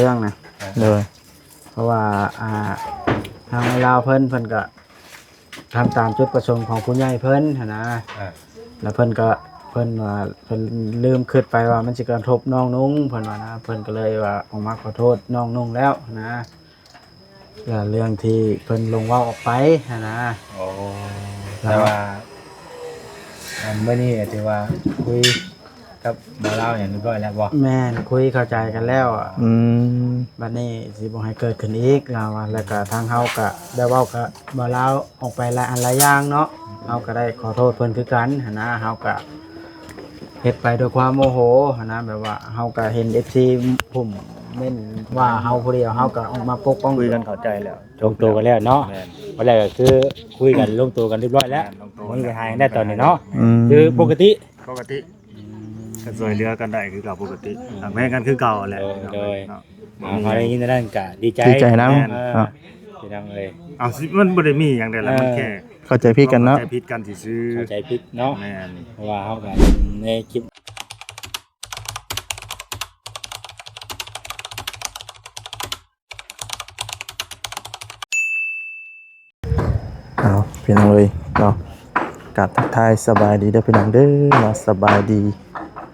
เรื่องนะเลยเพราะว่าทางลาวเพิ่นก็ทำตามจุดประสงค์ของผู้ใหญ่เพิ่นนะแล้วเพิ่นว่าเพิ่นลืมคิดไปว่ามันสิกระทบน้องนุ่งเพิ่นว่านะเพิ่นก็เลยว่าออกมาขอโทษน้องนุ่งแล้วนะเรื่องที่เพิ่นลงเว้าออกไปนะโอ้แต่ว่าเมื่อนี้ถือว่าคุยกับบ่าวลาวอย่างเรียบร้อยแล้วบ่แม่นคุยเข้าใจกันแล้วบัดนี้สิบ่ให้เกิดขึ้นอีกแล้วก็ทางเฮาก็ได้เว้ากับบ่าวลาวออกไปหลายอันหลายอย่างเนาะเฮาก็ได้ขอโทษเพิ่นคือกันนะเฮาก็เฮ็ดไปด้วยความโมโหนะแบบว่าเฮาก็เห็น FC ผมเม่นว่าเฮาผู้เดียวเฮาก็ออกมาปกป้องคุยกันเข้าใจแล้วลงตัวกันแล้วเนาะวันแรกก็คือคุยกันลงตัวกันเรียบร้อยแล้วมีปัญหาได้ตอนนี้เนาะคือปกติก็ช่วยเหลือกันได้คือเก่าปกติแม่กันคือเก่าแหละโดยพอได้ยินนั่นก็ดีใจนพี่น้องเอ้ยเอาสิมันบ่ได้มีหยังใดแล้วมันแค่เข้าใจผิดกันเนาะเข้าใจผิดกันซื่อเข้าใจผิดเนาะแม่นเพราะว่าเฮาก็ในคลิปพี่น้องเลยเนาะกับทักทายสบายดีเด้อพี่น้องเด้อเนาะสบายดี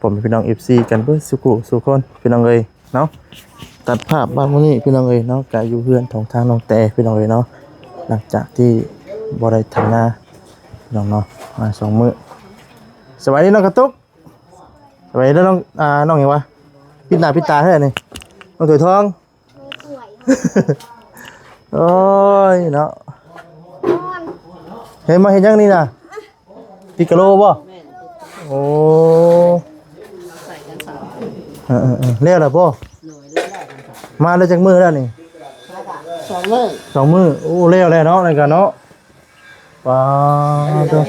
ผมเป็นพี่น้อง FC กันเบิดสุคนพี่น้องเลยเนาะตัดภาพบ้างมื้อนี้พี่น้องเลยเนาะก็อยู่เพื่อนของทางน้องแต่พี่น้องเลยเนาะหลังจากที่บ่ได้ทำงานพี่น้องเนาะมา2 มื้อสบายดีน้องกระตุกสบายดีน้องน้องหยังวะปิดหน้าปิดตาให้นี่น้องถวยทองโอ้ยเนาะเห็นมาเห็นยังนี่นะปิกาโลบ่โอ้เรียกอะไรบ่มาแล้วจากมือแล้วนี่2 มื้อโอ้เรียกแล้วเนาะในกันเนาะว้าวเด้อ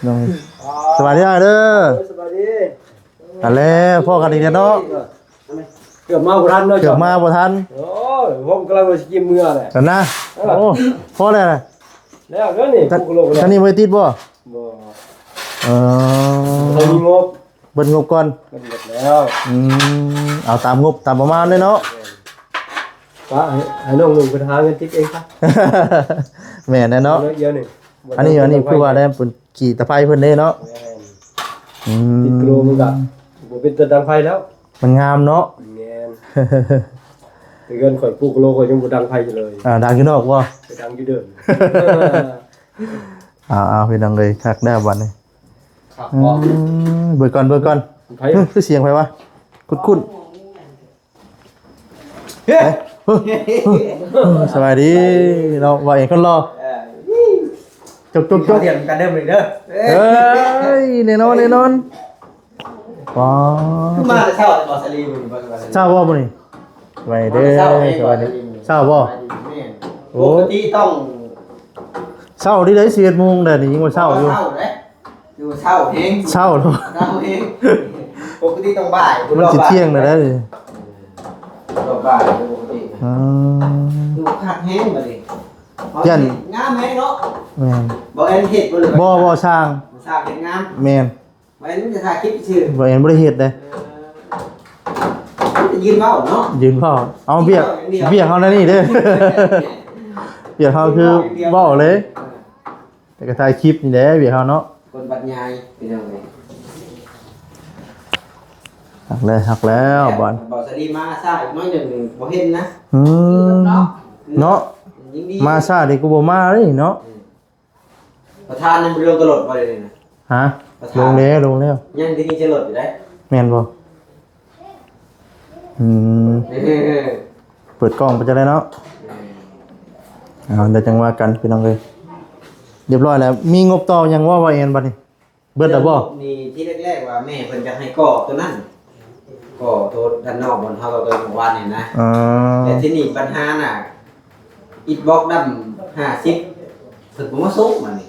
น้องสวัสดีเด้อสวัสดีกันแล้วพ่อกันอีกแล้วเนาะเกือบมาบ่ทันเนาะเกือบมาบ่ทันโอ้ยผมกำลังสิกินมื้อแหละกันนะโอ้พ่อแล้วแล้วเด้อนี่ปุกโลกแล้วท่านนี่บ่ติดบ่บ่บ่มีงบเบิ่งงบก่อนเบิดแล้วเอาตามงบตามประมาณเลยเนาะป้าให้น้องนุ่งไปหาเงินติ๊กเองครับแม่นเนาะเยอะนี่อันนี้คือว่าได้เพิ่นขี่ตะไคร้เพิ่นเด้เนาะติดโกรมันก็บ่เป็นตะดังไฟแล้วมันงามเนาะแม่นแต่เงินข่อยปุกโลข่อยยังบ่ดังไฟอยู่เลยดังอยู่นอกบ่ไปดังอยู่เดินเอาพี่น้องเลยคักได้บัดนี้ครับเบิดก่อนคือเสียงไผวะคุ้นเฮ้สวัสดีเราว่าเองคนรอจกเตรียมกันเด้อมื้อเด้อเอ้ยแน่นอนว้าคือมาเช้าบ่สลีมื้อบ่เช้าบ่มื้อนี้สวัสดีสวัสดีเช้าบ่ปกติต้องเช้าดิได้11 โมงเด้อนี่ยังว่าเช้าอยู่อยู่เช้าเองเช้าเนาะเองปกติต้องบ่ายมันสิเที่ยงแล้วเด้อต้องบ่ายปกติดูคักแฮงบัดนี้ยันงามแม่เนาะแม่นบ่เอ็นเฮ็ดบ่เลยบ่สร้างเฮ็ดงามแม่นบ่เอ็นจะถ่ายคลิปซื่อบ่เอ็นบ่ได้เฮ็ดเด้ยืนเว้าเนาะยืนเว้าเอาเบียกเฮานั่นนี่เด้อเบียกเฮาคือเว้าเลยแต่ก็ถ่ายคลิปนี่แหละเบียกเฮาเนาะคนบรรยายเป็นจังได๋หักแล้วบ่สลีมาซ่าอีกน้อยนึงบ่เห็นนะเนาะมาซาดิกูบ่มาเลยเนาะประธานนี่บ่ลงกระโดดบ่ได้เลยนะฮะลงแล้วยังที่นี่จะโหลดอยู่ได้แม่นบ่เปิดกล้องไปจะได้เนาะเดี๋ยวจังว่ากันพี่น้องเลยเรียบร้อยแล้วมีงบต่อยังว่าเอ็นบัดนี้เบิดแล้วบ่นี่ที่แรกๆว่าแม่เพิ่นจะให้ก่อตัวนั้นก่อตัวด้านนอกบนเฮาก็เมื่อวานนี่นะแต่ที่นี่ปัญหาน่ะอิฐบล็อกดำ50เพิ่นบ่มาส่งมานี่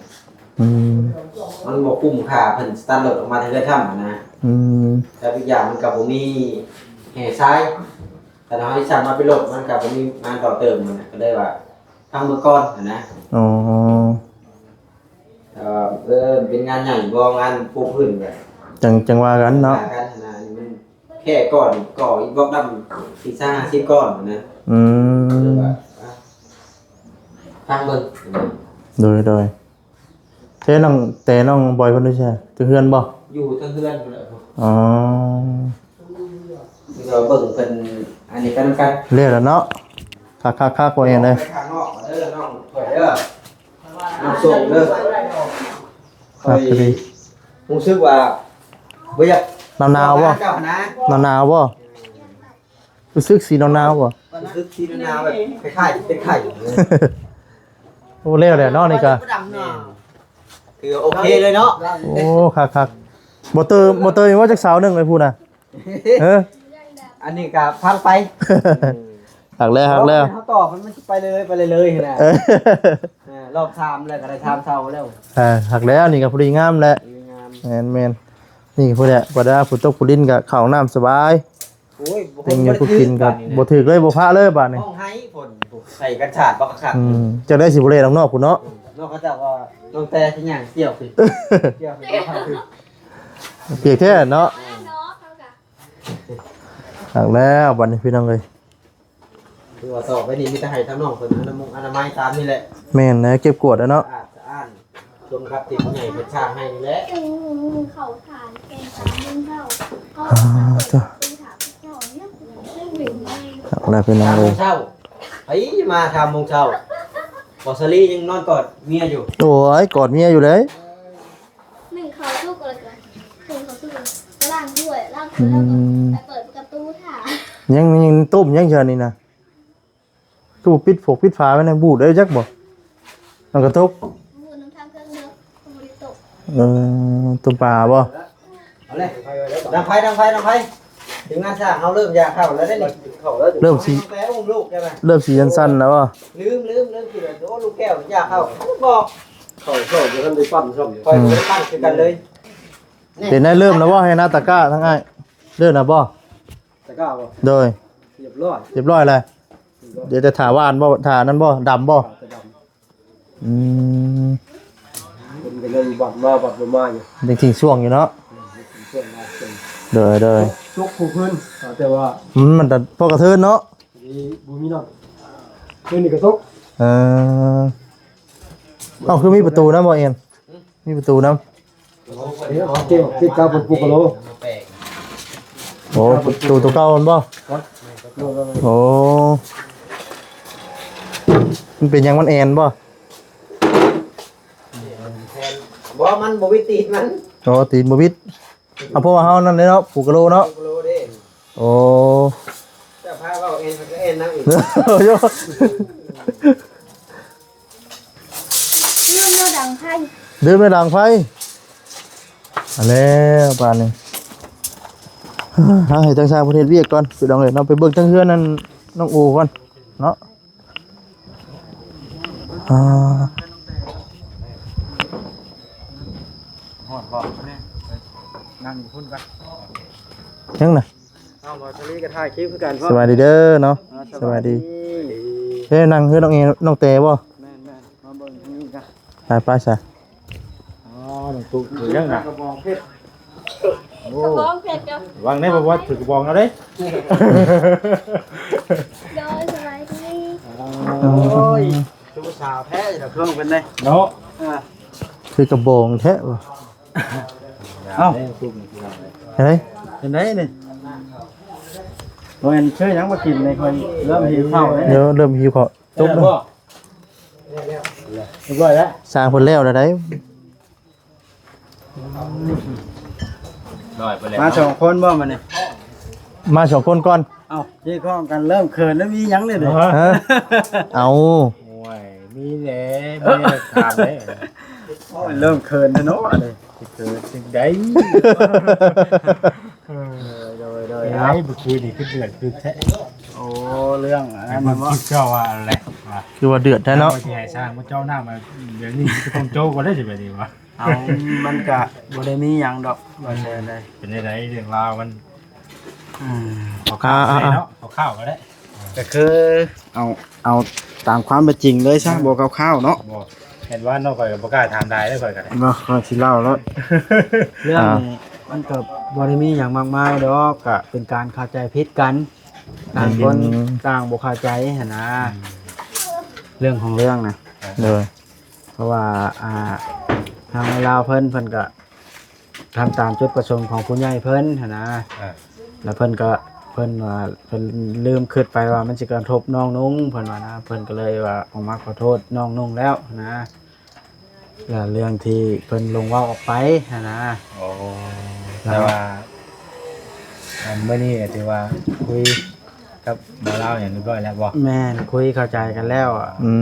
มันบ่คุ้มค่าเพิ่นสตาร์ทรถออกมาทางเรือถ้ำนะแต่อีกอย่างมันก็บ่มีแห่ทรายแต่เฮาสิสั่งมาเป็นรถมันก็บ่มีงานต่อเติมมันก็ได้ว่าทางเมื่อก่อนนะเป็นงานใหญ่บ่งานปูพื้นแบบจังว่ากันเนาะการขนาดนี้มัน แค่ก่อนก่ออิฐบล็อกดำอีก50ก้อนนะ อืม ทางเบิ่ง โดยแต่น้องบอยเพิ่นด้วยใช่จะเฮือนบ่ อยู่ทางเฮือนพุ่นแหละ อ๋อ เราเบิ่งเป็นอันนี้กันกัน เรียกแล้วเนาะคักๆบ่เองเลย ไปข้างนอกเด้อน้องถอยเด้อน้องส่งเด้อ ครับพอดี รู้สึกว่าบ่อยาก หนาวๆบ่ เจ้านะ หนาวๆบ่รู้สึกสีหนาวๆบ่ รู้สึกที่หนาวแบบคล้ายๆเป็นไข่ โอ้เรียกแล้วเนาะนี่ก็ คือโอเคเลยเนาะ โอ้คักๆบ่เตอร์ว่าจักสาวหนึงเลยพูดน่ะเออ อันนี้ก็พังไป หักแล้ว เขาตอบมันไปเลยนะ เออ รอบทามเลยก็ได้ทามเท่าแล้ว หักแล้วนี่ก็พอดีงามแล้ว งาม แม่นๆนี่ก็พอดีบ่ได้ฝนตกฝนดินก็เข้าน้ำสบาย โอ้ย เต็งเงินผู้กินก็บ่ถึกเลยบ่พระเลยบาดนี้ ห้องให้ฝนใส่กันฉาดบักขัด จะได้สิบ่เลยนอกพุ่นเนาะ นอกจากว่าน้องแต่ที่ย่างเสี่ยวสิเสี่ยวสิ เปียกแท้เนาะหักแล้วบัดนี้พี่น้องเอ้ย คือว่าต่อไปนี้มีแต่ให้ทั้งน้องเพิ่นอนามัยตามนี่แหละ แม่นนะเก็บกวดแล้วเนาะ สะอาดสะอ้านชมครับที่ผู้ใหญ่เป็นช่างให้นี่แหละ เขาฐานแกงสามมึงเข้าเขา จ้ะ ตีถามเจ้าเนี่ยเรื่องหนึ่งไง หักแล้วพี่น้อง 3 โม เอ้ย งเช้าไผมา3 โมงเช้าบอสลี่ยังนอนกอดเมียอยู่ โอ้ยกอดเมียอยู่เลย หนึ่งเขาสู้กันเลยกันหนึ่งเขาสู้กันล่างด้วยล่างคือแล้วก็ไปเปิดประตูถ่าย ยังต้มยังเชิญนี่นะตู้ปิดฝาไว้ในบูดได้จักบ่มันกระทบ มูน้ำทางเครื่องเนื้อมูริโตะ ต้มปลาบ่ เอาเลยดังไฟถึงงานสร้างเขาเริ่มอยากเข้าแล้วได้นี่เข้าแล้ว เริ่มสี แต่อุ้มลูกใช่ไหม เริ่มสีสั้นๆแล้วบ่ ลืมคือโอ้ลูกแก้วอยากเข้าบอกเข้าจะทำได้ปั้นซ่อมคอยไปปั้นคือกันเลย เห็นได้เริ่มแล้วบ่ให้หน้าตะกร้าทั้งอ้ายเริ่มแล้วบ่ ตะก้าบ่ โดย เรียบร้อย เรียบร้อยเลยเดี๋ยวจะถาว่านบ่ถานั้นบ่ดำบ่ ตะด อืม ำเป็นกันเลยบัดมาอยู่ ยังทิ้งช่วงอยู่เนาะ ส่วนมาเป็น เด้อ ชกผู้พื้นแต่ว่า มันแต่พอกระเทินเนาะ บุมีน้องพื้นนี่กระทบ เอ้าคือมีประตูนะบ่เอ็นมีประตูนะ เกี่ยวติดกับปุกกะโล โอ้ประตูตัวเก่ามันบ่โอ้มันเป็นหยังมันแอนบ่ บ่มันบ่วิตีมัน โอ้ตีนบ่บิดเอาเพราะว่าเฮานั่นเลยเนาะผูกกะโลเนาะ ปุกกะโลเด้ โอ้ แต่พาเว้าเอ็นมันก็เอ็นนั่งอีก โย เรื่องเนื้อดังไพ่ เดินไปดังไฟอันแล้วป่านนี้ให้ทางชาประเทศเวียกก่อนไปลองเลยเนาะไปเบิ่งทางเฮือนนั่นน้องอูก่อนเนาะอ่า ฮอดบ่เนี่ยนั่งอยู่พุ่นกัน ยังน่ะ เอาบ่ทะเลก็ถ่ายคลิปคือกัน สวัสดีเด้อเนาะสวัสดีเฮ้ยนั่งเฮือนน้องเอน้องเตบ่ แม่นมาเบิ่งนี่กัน ไปซะ อ๋อหลวงปู่ถือยังน่ะ กระบองเพชร โอ้ ร้องเผ็ดกับ วางได้บ่ว่าถือกระบองเอาเด้ โดยสบายดี โอ้ยทุกสาวแท้จะเครื่องเป็นได้ เนาะ คือกระโบงแท้บ่ เอ้า เฮ้ย เป็นได้นี่บ่เห็นชื่อหยังมากินในคนเริ่มหิวข้าวแล้ว เดี๋ยวเริ่มหิวข้าวจบ แล้ แล้ว ว เรียบร้อยแล้ว สร้างเพิ่นแล้วแล้วได้ ร้อยไปแล้ว มาสองคนบ่มาเนี่ย มาสองคนก่อน เอ้าที่ข้องกันเริ่มเขินแล้วมีหยังเลยเด้ ฮะเอา โอ้ยมีแหละมีทางเลย โอ้ยเริ่มเขินแล้วเนาะเลย เกิดสิ่งใด โดย ไอ้บุคุยนี่คือเดือดคือแท้ โอ้เรื่องอันนั้น มั มัน นว่า เจ้าว่าอะไรวะ คือว่าเดือดแท้เนาะ ที่ให้สร้างมันเจ้าหน้ามาเดี๋ยวนี้ก็ต้องโจ้ก็ได้สิแบบนี้วะ เอามันก็บ่ได้มีหยังดอกว่าแซ่เลย เป็นยังไงเรื่องราวมัน อืม เอาข้าวได้เนาะเอาข้าวก็ได้ ก็คือเอาตามความเป็นจริงเลยซะบ่คร่าวๆเนาะ บอกเห็นว่าน้องข่อยกับบ่กล้าถามได้ได้ข่อยกัน บ่ขอสิเล่าแล้ว เรื่องนี้ มันก็บ่ได้มีหยังมากมายดอกก็เป็นการเข้าใจผิดกันต่างคนต่างบ่เข้าใจหั่นนะเรื่องของเรื่องนะ เลย เพราะว่าทางลาวเพิ่นก็ทำตามจุดประสงค์ของผู้ใหญ่เพิ่นหั่นนะแล้วเพิ่นว่าเพิ่นลืมคิดไปว่ามันสิกระทบน้องนุ่งเพิ่นว่านะเพิ่นก็เลยว่าออกมาขอโทษน้องนุ่งแล้วนะแล้วเรื่องที่เพิ่นลงเว้าออกไปหั่นนะ โอ้แต่ว่าเมื่อนี้ถือว่าคุยกับบ่าวลาวอย่างเรียบร้อยแล้วบ่ แม่นคุยเข้าใจกันแล้วอะ อื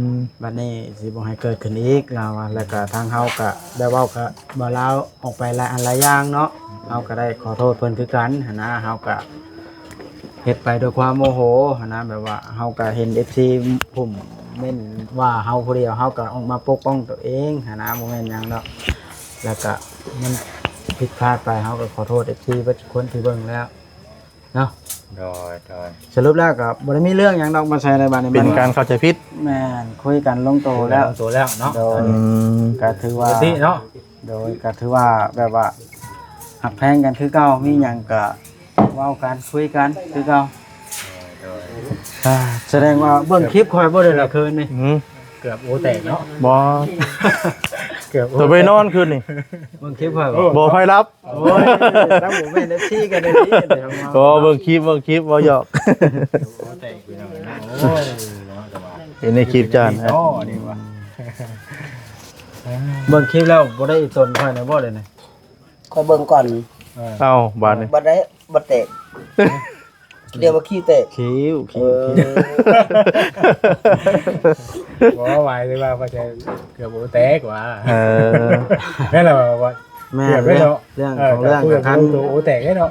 ม บัดนี้สิบ่ให้เกิดขึ้นอีกแล้วอะแล้วก็ทางเฮาก็ได้เว้ากับบ่าวลาวออกไปหลายอันหลายอย่างเนาะเฮาก็ได้ขอโทษเพิ่นคือกันหั่นนะเฮาก็เฮ็ดไปด้วยความโมโหหั่นนะแบบว่าเฮาก็เห็น FC ผมเม่นว่าเฮาผู้เดียวเฮาก็ออกมาปกป้องตัวเองหั่นนะบ่แม่นหยังดอกแล้วก็มันผิดพลาดไปเฮาก็ขอโทษ FC เบิดคนที่เบิ่งแล้วเนาะ โดย สรุปแล้วก็บ่ได้มีเรื่องหยังดอกมาใช้ในบ้านนี้ เป็นการเข้าใจผิด แม่นคุยกันลงโต โต แล้ แล้วเนาะ โดย อืม ก็ถือว่า ปกติเนาะ โดยก็ถือว่าแบบว่าหักแพงกันคือเก่ามีหยังก็เว้ากันคุยกันคือเก่า โดย แสดงว่าเบิ่งคลิปคอยบ่ได้ละคืนนี่ อืม เกือบโอแตกเนาะ บ่ เกือบ ตัวไปนอนคืนนี่ เบิ่งคลิปคอยบ่ บ่ไฟรับ โอ้ยถ้าผมเป็น FC กันได้ดีเดี๋ยวมา ก็เบิ่งคลิปบ่หยอก โอแตกไปแล้วนะโอ้ยเนาะแต่ว่า เห็นในคลิปจานฮะ โอ้นี่ว่า เบิ่งคลิปแล้วบ่ได้ตนค่อยนะบ่ได้นะ ค่อยเบิ่งก่อน เอ้าบาดนี่ บัดได้บัดเตะเดี๋ยวว่าขี้เตะ คิว เออ บอกว่าไว้เลยว่าจะเกือบโอแตกว่า เออ แม่นล่ะว่า แม่ เกือบได้ เรื่อง เนาะ เรื่องของเรื่อง คุย กับคัน ตัวโอแตกได้เนาะ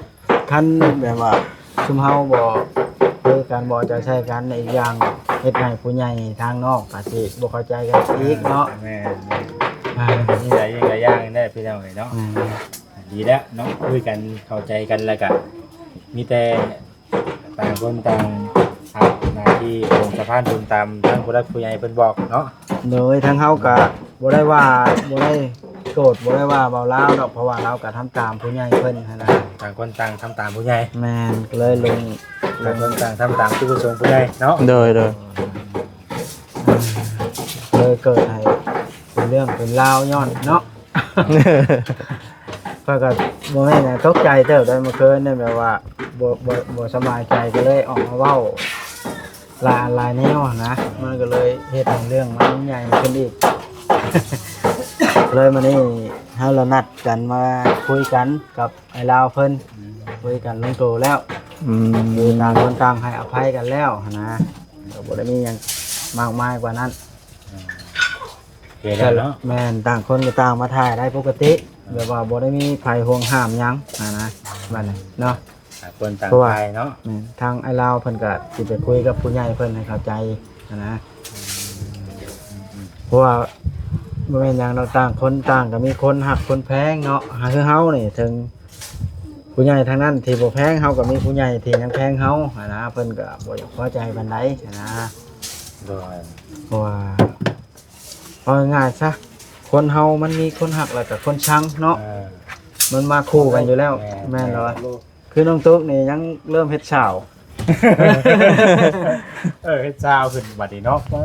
คันแบบว่าซุมเฮาบ่คือการบ่จะใช้กันในอีกอย่างเฮ็ดให้ผู้ใหญ่ทางนอกก็สิบ่เข้าใจกันอีกเนาะ แม่นี่หลายอย่างได้พี่น้องเนาะดีแล้วเนาะคุยกันเข้าใจกันแล้วก็มีแต่ต่างคนต่างทำหน้าที่ลงสะพานบุญตามทางผู้รักผู้ใหญ่เพิ่นบอกเนาะ โดยทางเฮาก็บ่ได้ว่าบ่ได้โกรธบ่ได้ว่าเบาลาวดอกเพราะว่าเราก็ทำตามผู้ใหญ่เพิ่นหั้นนะ ต่างคนต่างทำตามผู้ใหญ่ แม่นก็เลยลง ต่างคนต่างทำตามที่ผู้ทรงผู้ใหญ่เนาะ เด้อ เลยเกิดให้เป็นเรื่องเป็นราวย้อนเนาะ เพิ่นก็บ่แม่นนะตกใจเติบได้เมื่อคืนนี่แบบว่าบ่สบายใจก็เลยออกมาเว้าหลายแนวนะมันก็เลยเฮ็ดให้เรื่องมันใหญ่ขึ้นอีก เลยมานี่เฮาเรานัดกันมาคุยกันกับไอ้ลาวเพิ่นคุยกันลงตัวแล้ว อื คือ ม ต่างคนต่างให้อภัยกันแล้วนะก็บ่ได้มีหยังมากมายกว่านั้น เห็นแล้วเนาะ แม่นต่างคนก็ต่างมาถ่ายได้ปกติแบบว่าบ่ได้มีไผห่วงห้ามหยังนะบัดนี้เนาะ ต่างคนต่าง เพราะว่า ไปเนาะ แม่นทางไอ้ลาวเพิ่นก็สิไปคุยกับผู้ใหญ่เพิ่นให้เข้าใจนะเพราะว่าบ่แม่นหยังเราต่างคนต่างก็มีคนหักคนแพงเนาะคือเฮานี่ถึงผู้ใหญ่ทางนั้นที่บ่แพงเฮาก็มีผู้ใหญ่ที่ยังแพงเฮานะเพิ่นก็บ่อยากพอใจปานใดนะ โดย เพราะว่าเอาง่ายๆซะคนเฮามันมีคนหักแล้วก็คนชังเนาะมันมาคู่กันอยู่แล้วแม่นบ่คือน้องตุ๊กนี่ยังเริ่มเฮ็ดฉาว เฮ็ดเจ้าขึ้นบัดนี้เนาะป้า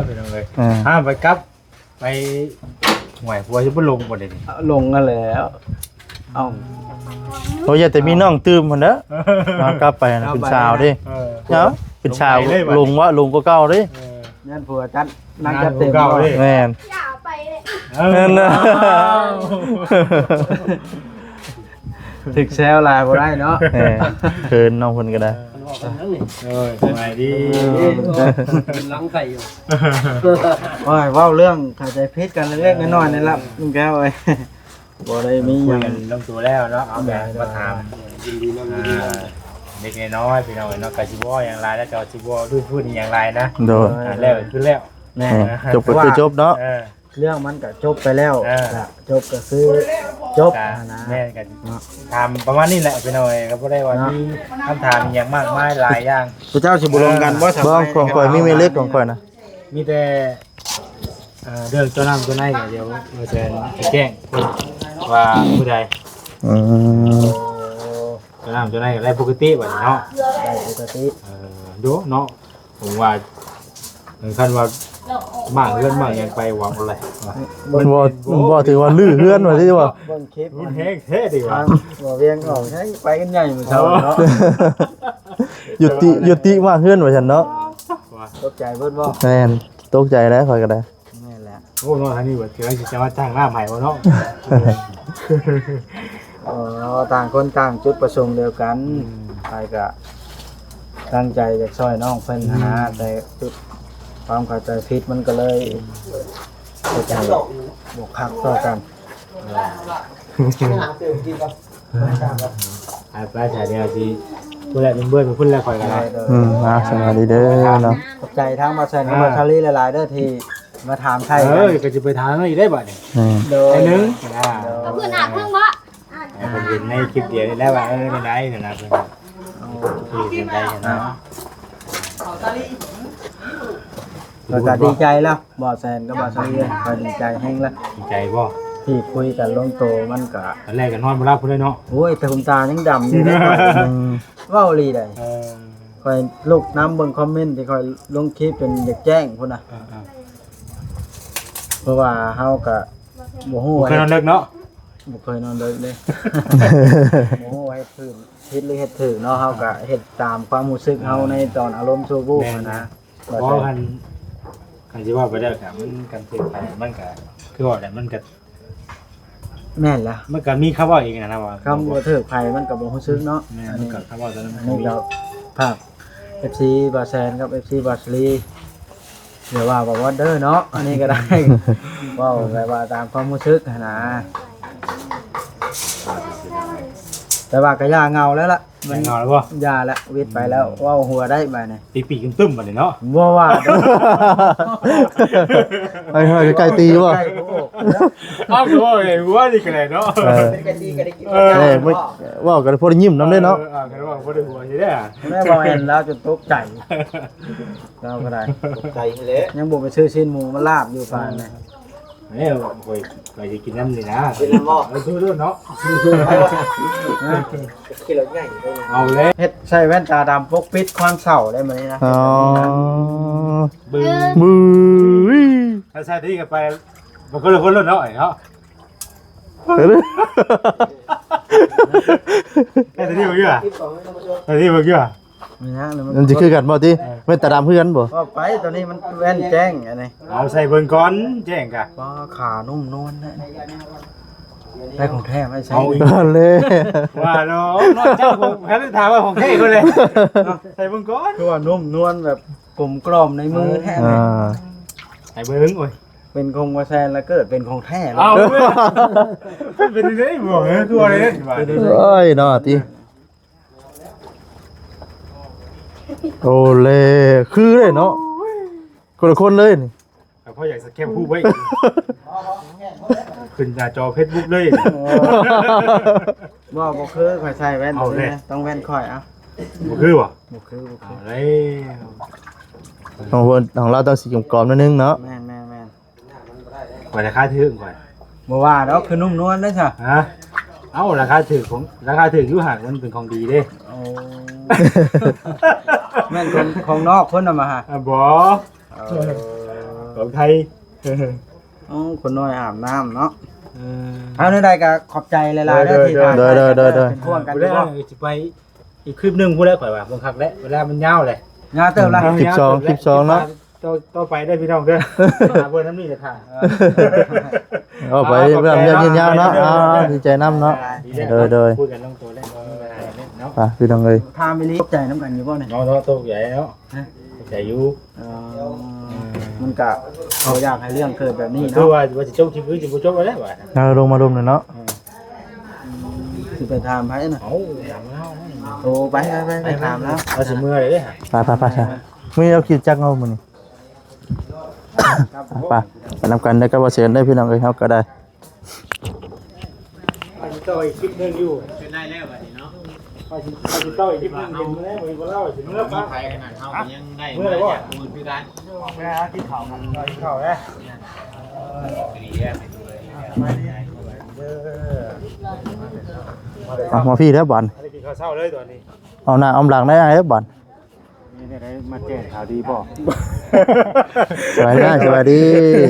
พี่น้องเลย อ่า ห้ามไปกลับไปห่วยผัวสิบ่ลงบ่ได้นี่ ลงกันแล้วเอ้า โอ้ยแต่มีน้องตื่มพุ่นเด้อมากลับไปนะเป็นชาวดิ เนาะเป็นชาวลุงว่าลุงก็เก่าดิ ยันผัวจัดนั่งจัดเต็มบ่ แม่น อย่าไปเลย นั่นน่ะ ถึกแซวหลายบ่ได้เนาะ แหมเคินน้องเพิ่นก็ได้ สบายดี ล้างใส่อยู่ โอ้ยเว้าเรื่องเข้าใจผิดกันเล็กๆน้อยๆนี่ล่ะลุงแก้วเอ้ยบ่ได้มีห คุ ยั ย ง กันลงตัวแล้วเนาะเอาแบบมาถามเด็กน้อยพี่น้องเนาะก็สิบ่อย่างไรแล้วก็สิบ่ด้วยพูดอย่างไรนะ โดน แล้วคือแล้ว แน่ จบก็คือจบเนาะ เรื่องมันก็จบไปแล้วก็จบก็คือจบนะ แม่กันถามประมาณนี้แหละพี่น้อยก็บ่ได้ว่ามีคำถามอย่างมากมายหลายอย่าง พระเจ้าสิบ่ลงกันบ่ส บ้องของข่อยมีเมล็ดของข่อยนะ มีแต่เรื่องตัวน้ำตัวไหนเดี๋ยวเราจะแจ้งว่าผู้ใด อืม จะน้ำจะได้อะไรปกติบัดนี้เนาะ ได้ปกติ ดูเนาะผมว่าคันว่าบ้างเลื่อนบ้างยังไปหวังอะไร บ่ถือว่าลื้อเฮือนว่าที่ว่า เบิ่งคลิป มันแห้งเท่ดีว่ะ บ่เวียงออกใช้ไปกันใหญ่มื้อเช้าเนาะ ยุติมาเฮือนว่าซั่นเนาะ ตกใจเบิ่นบ่ แม่นตกใจแล้วข่อยก็ได้ แม่นแหละ โอ้เนาะทางนี้ว่าเถือจะมาจ้างหน้าใหม่บ่เนาะ ต่างคนต่างจุดประสงค์เดียวกันไปก็ตั้งใจจะช่วยน้องเพิ่นนะแต่จุดความเข้าใจผิดมันก็เลยเข้าใจบวกคักต่อกัน ไปถ่ายเดียวสิผู้ใดเป็นเบื่อเป็นพุ่นแล้วคอยกันได้ สวัสดีเด้อเนาะ ขอบใจทั้งมาแซนกับมาชาลีหลายๆเด้อที่มาถามไทย ก็จะไปทางนั้นอีกได้บ่เนี่ย โดย ไอ้นึง ก็เพื่อนอาบเพิ่งบ่ ผมเห็นในคลิปเดียวนี่แล้วว่าในไหนเห็นนะเพิ่นคือเห็นได้เห็นนะ เราก็ดีใจแล้วบอแซนกับบอชาลีก็ดีใจแห้งแล้ว ดีใจบ่ ที่คุยกันลงโตมันก็ ตอนแรกก็นอนบ่หลับพุ่นเลยเนาะ โอ้ยแต่คุณตายังดำอยู่นะเว้าลีได้คอยลูกน้ำเบิ่งคอมเมนต์ที่คอยลงคลิปเป็นเด็กแจ้งพุ่นน่ะเพราะว่าเฮาก็บ่ฮู้ เคยนอนเลิกเนาะ บ่เคยนอนเลยเลยบ่ฮู้ว่าเฮ็ดพื้นผิดหรือเฮ็ดถูกเนาะเฮาก็เฮ็ดตามความรู้สึกเฮาในตอนอารมณ์ชั่ววูบนะ เพราะคันสิว่าไปได้ก็มันกันเกิดไปมันก็คือว่าแต่มันก็ แม่นล่ะ มันก็มีคำว่าอีกนะว่า คำบ่ถูกไผมันก็บ่รู้สึกเนาะ แม่ อัน มัน นี้ ก็คำว่าตอนนั้น อันนี้เราภาพ FC บาแซนกับ FC บาสลีเดี๋ยวว่าบอกว่าเด้อเนาะอันนี้ก็ได้ เว้าแบบว่าตามความรู้สึกนะ แต่ว่าก็ย่าเงาแล้วล่ะ มันเงาแล้วบ่ ย่าแล้ววิทย์ไปแล้วเว้าหัวได้ไปนี่ ตีปีกตึ้มๆบัดนี้เนาะ บ่ว่าเด้อ ไอ้ๆใกล้ๆตีบ่ ใกล้โอ้โห อ้าวคือว่าไงว่านี่ก็ได้เนาะ กันดีก็ได้กิน ไม่ว่ากันพอได้ยิ้มนำได้เนาะ ก็ได้ว่าบ่ได้หัวสิได้อ่ะ แม่บ่เห็นแล้วจนตกใจเราก็ได้ ใจเลย ยังบ่ไปซื้อชิ้นหมูมาลาบอยู่ปานนี่ เอ้ยโอ้ยไปสิกินน้ำนี่นะ เป็นน้ำหม้อ สู้ๆเนาะ กินแล้วง่ายไปนะ เอาเลย เฮ็ดใส่แว่นตาดำปกปิดความเศร้าได้มื้อนี้นะ อ๋อ บึ้ง มือ ถ้าใช่ที่กันไปมันก็เลยคนละเนาะเนาะไอ้ที่บ่อยู่อ่ะ คิดของท่านผู้ชม ไอ้ที่บ่อยู่อ่ะ นี่ฮะแล้ว มันสิคือกันบ่ติแม่นตาดำคือกันบ่ ก็ไปตอนนี้มันแว่นแจ้งอันนี้ เอาใส่เบิ่งก่อนแจ้งกะ ว่าขานุ่มนวลนะได้ของแท้ไม่ใช่ เอาอีก นั่นเลย ว่าเนาะนอกจากผมแค่ถามว่าของแท้คนเลยใส่เบิ่งก่อน คือว่านุ่มนวลแบบกลมกล่อมในมือแท้เลย ใส่เบิ่งโอ้ย เป็นคงกระแซนแล้วเกิดเป็นของแท้แล้ว เอาเป็นได้บ่คือว่าอะไรเนี่ยว่า โอ้ยเนาะติโอ้เล่คือเลยเนาะคนละคนเลยนี่ พ่ออยากสแกมผู้ไว้ขึ้นหน้าจอ Facebook เลย ว่าบ่คือข่อยใส่แว่น เอาเลย นะต้องแว่นข่อยอ่ะ บ่คือบ่ บ่คือบ่คือ เลย ของเราต้องสีกรอบๆนิดนึงเนาะ แม่นแม่นแม่น กว่าราคาถึงก่อน บ่ว่าดอกคือนุ่มนวลได้ซะ ฮะเอ้าราคาถึงอยู่ห่างมันเป็นของดีเด้ โอ้แม่นของนอกเพิ่นน่ะมาฮะ บ่ ของไทย อ๋อคนน้อยอาบน้ำเนาะเอาในใดก็ขอบใจหลายๆเด้อที่ทาน เด้อ เป็นพวกกัน กู ดี ได้ บ่ สิไปอีกคลิปหนึงพูดได้ข่อยว่าบังคับแล้วเวลามันยาวเลย งาเติมละ คลิปสองเนาะ ต่อไปได้พี่น้องเด้อเบิ่นน้ำนี่จะถ่า เอาไปเรื่องเย็นยาวเนาะดีใจน้ำเนาะเด้อ พูดกันลงตัวแล้วเนาะ ไปพี่น้องเอ้ย ทานไปลิใจน้ำกันอยู่บ่เนี่ย น้องโตใหญ่เนาะใหญ่อยู่ มันก็เขาอยากให้เรื่องเกิดแบบนี้ คือ เนาะ ว่าจะจบคลิปหรือจะบ่จบอะไรวะ เอาลงมารุมหน่อยเนาะ สิไปถามไผน่ะ เอ้าถามเฮา โทรไปถามแล้ว เอาสิมื้อเลยเด้อ ไปใช่ไม่เอาคิดจักเอามื้อนี้ไปนำกันได้ก็บ่เสียได้พี่น้องเอ้ยเฮาก็ได้ ต่ออีกคลิปนึงอยู่เป็นได้แล้วบัดนี้เนาะไปต่ออีกคลิปนึงเห็นแล้วบ่เล่าสิมื้อละไปขนาดเฮายังได้มื้อละบ่มื้อคือกันแม่กินข้าวกันกินข้าวเด้ดีแย่ไปดูเลย เอามาพี่แล้วบอล อันนี้กินข้าวเช้าเลยตอนนี้ เอาหน้าเอาหลังได้ไงแล้วบอล นี่ได้มาแจ้งข่าวดีบ่ สวัสดีสวัสดี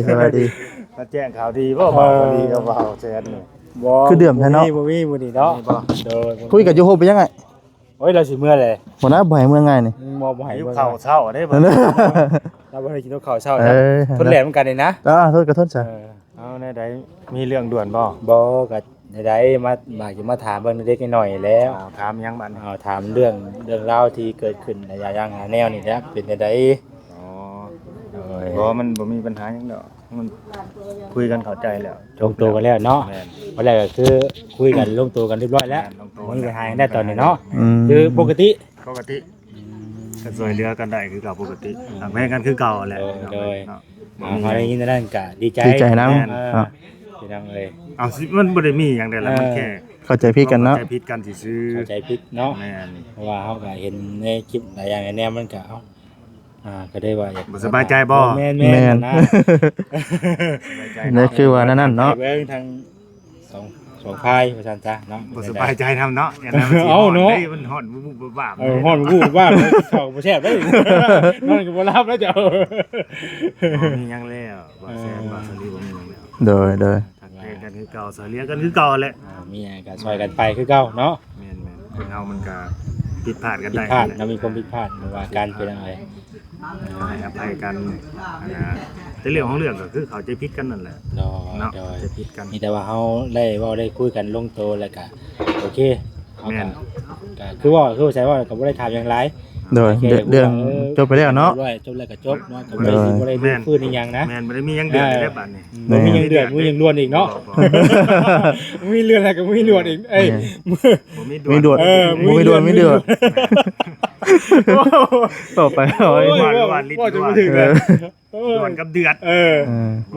สวัสดี มาแจ้งข่าวดีบ่ข่าวดีกับบ่าวแซนนี่บ่ คือเดือมแท้เนาะ บ่มีมื้อนี้เนาะโดย คุยกับโยโฮไปยังไง โอ้ยเราสิเมื่อเลย หัวหน้าบ่ให้เมืองไงนี่ บ่ให้ข้าวเช้าได้บ่เราบ่ได้กินข้าวเช้า เอ นะ อ ทนแหลมเหมือนกันเลยนะ โทษกระโทษจ้ะ เอาในใดมีเรื่องด่วนบ่บ่ก็ในใดมาจะมาถามเบิ่งเล็กน้อยแล้วถามยังบัดเอาถามเรื่องราวที่เกิดขึ้นในอย่างแนวนี่แหละเป็นในใดอ๋อบ่มันบ่มีปัญหาหยังดอกมันคุยกันเข้าใจแล้วลงตัวกันแล้วเนาะวันแรกก็คือคุยกันลงตัวกันเรียบร้อยแล้วมันไปหาได้ตอนนี้เนาะคือปกติก็ช่วยเหลือกันได้คือเก่าปกติทางแม่กันคือเก่าแหละโดยเขาได้ยินนั่นก็ดีใจ ดีใจนะ พี่น้องเอ้ยเอาสิมันบ่ได้มีหยังได้แล้วมันแค่ เข้าใจพี่กันเนาะ เข้าใจผิดกันซื่อเข้าใจผิดเนาะแม่นเพราะว่าเฮาก็เห็นในคลิปหลายอย่างแนวมันก็ก็ได้ว่าอยากบ่สบายใจบ่แม่นนะ นี่คือว่านั่นเนาะ เบิ่งทางสองฝ่ายว่าซั่นซะเนาะบ่สบายใจนำเนาะอย่างนั้นมันสิเอาเนาะมันฮ้อนบุบบ้าฮ้อนบุบบ้าเข้าบ่แซ่บเด้นอนก็บ่หลับแล้วเจ้ามีหยังแล้วบ่แซ่บบ่สลีบ่มีหยังแล้ว โดย ทักทายกันคือเก่าสลีกันคือเก่าแหละมีหยังก็ช่วยกันไปคือเก่าเนาะแม่นๆคนเฮามันก็ผิดพลาดกันได้ผิดพลาดนะมีความผิดพลาดบ่ว่าการเป็นอะไรให้อภัยกันแต่เรื่องของเรื่องก็คือเขาใจผิดกันนั่นแหละเนาะจะผิดกันมีแต่ว่าเฮาได้คุยกันลงโตแล้วก็โอเคแม่นก็คือใช่ว่าก็บ่ได้ถามอย่างไร โดยเรื่องจบไปแล้วเนาะ จบแล้วก็จบเนาะก็บ่ได้ฟื้นอีหยังนะแม่นบ่ได้มีหยังเดือดได้บัดนี้ บ่มี มีหยังเดือดมีหยังล้วนอีกเนาะมีเรื่องอะไรก็มีล้วนอีกเอ้ย มีดวดมีดวดมีเดือดต่อไปโอ้ย ว่าจะมาถึงเลยดวนกับเดือด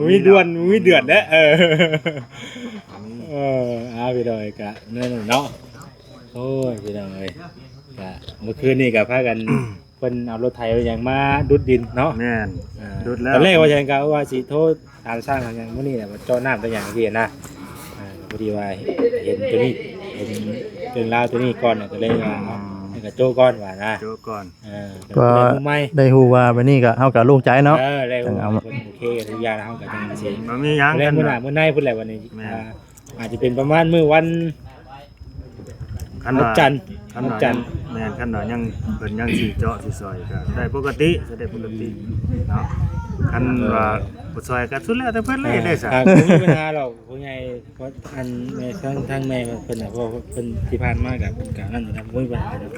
มีดวนมีเดือดแล้วพี่ดอยกะนั่นเนาะโอ้ยพี่ดอยกะเมื่อคืนนี่กะพากันเพิ่นเอารถไถอย่างมาดุดดินเนาะแม่นดุดแล้วตอนแรกว่าจังกะว่าสิโทษทางสร้างทางอย่างมื้อนี้แหละว่าเจ้าน้ำตัวอย่างที่นะพอดีว่าเห็นตัวนี้เห็นเรื่องราวตัวนี้ก่อนก็เลยว่าให้กับโจก่อนว่านะโจก่อนก็ได้ฮู้ว่าบัดนี้ก็เฮาก็โล่งใจเนาะได้โอเคทุกอย่างเฮาก็จังสิบ่มีหยังกันมื้อหน้ามื้อในพุ่นแหละวันนี้อาจจะเป็นประมาณมื้อวันจันทร์แม่นคันว่ายังเพิ่นยังสิเจาะสิซอยก็ได้ปกติเนาะคันว่าบ่ซอยก็สุดแล้วแต่เพิ่นเลยได้ซะบ่มีปัญหาหรอกผู้ใหญ่เพราะอันแม่ทางแม่เพิ่นน่ะเพราะเพิ่นที่ผ่านมาก็เพิ่นก็นั่นอยู่นะบ่มีปัญหาดอก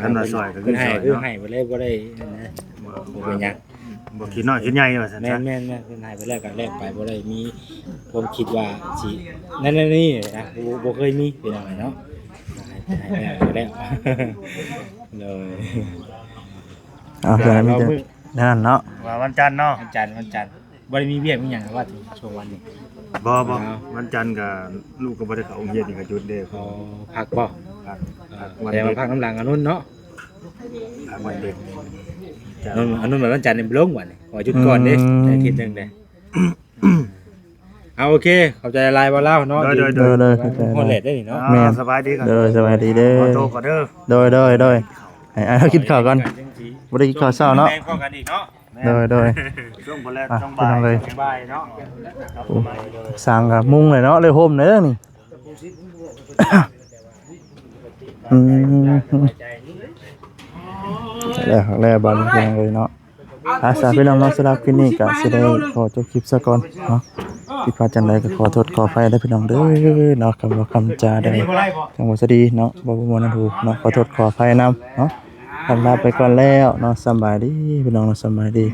คันว่าซอยก็คือซอยคือให้บ่ได้นั่นนะบ่เป็นหยังบ่คิดน้อยคิดใหญ่ว่าซั่นแม่นๆเพิ่นให้ไปแล้วก็แลกไปบ่ได้มีผมคิดว่าสินั่นนี่นะบ่เคยมีเป็นอะไรเนาะให้แล้วเลยเอาเดี๋ยวมีนั่นเนาะว่าวันจันทร์เนาะวันจันทร์บ่ได้มีเวียกมีหยังว่าช่วงวันนี้บ่วันจันทร์ก็ลูกก็บ่ได้เข้าโรงเรียนนี่ก็หยุดเด้พักบ่พักแต่ว่าพักน้ำหลังอันนู้นเนาะพักวันเด็กอันนู้นวันจันทร์นี่บ่ลงวันนี่ขอหยุดก่อนเด้อาทิตย์นึงเด้เอาโอเคขอบใจหลายบ่เล่าเนาะโดยฮอดเลทได้นี่เนาะแม่สบายดีครับสบายดีเด้อขอโทษก่อนเด้อโดยให้อ้ายกินข้าวก่อนบ่ได้กินข้าวเช้าเนาะโดยช่วงบ่แลช่วงบ่ายเนาะสั่งกับมุงเลยเนาะเลยโฮมเลยนี่แล้วบันยังเลยเนาะอาสาพี่น้องสำหรับคลิปนี้ก็สิได้ขอจบคลิปซะก่อนเนาะผิดพลาดจังไดก็ขอโทษขออภัยด้วยพี่น้องเด้อเนาะคำจาได้จังบ่สดีเนาะบ่ม่วนถูกเนาะขอโทษขออภัยนำเนาะลาไปก่อนแล้วเนาะสบายดีพี่น้องสบายดี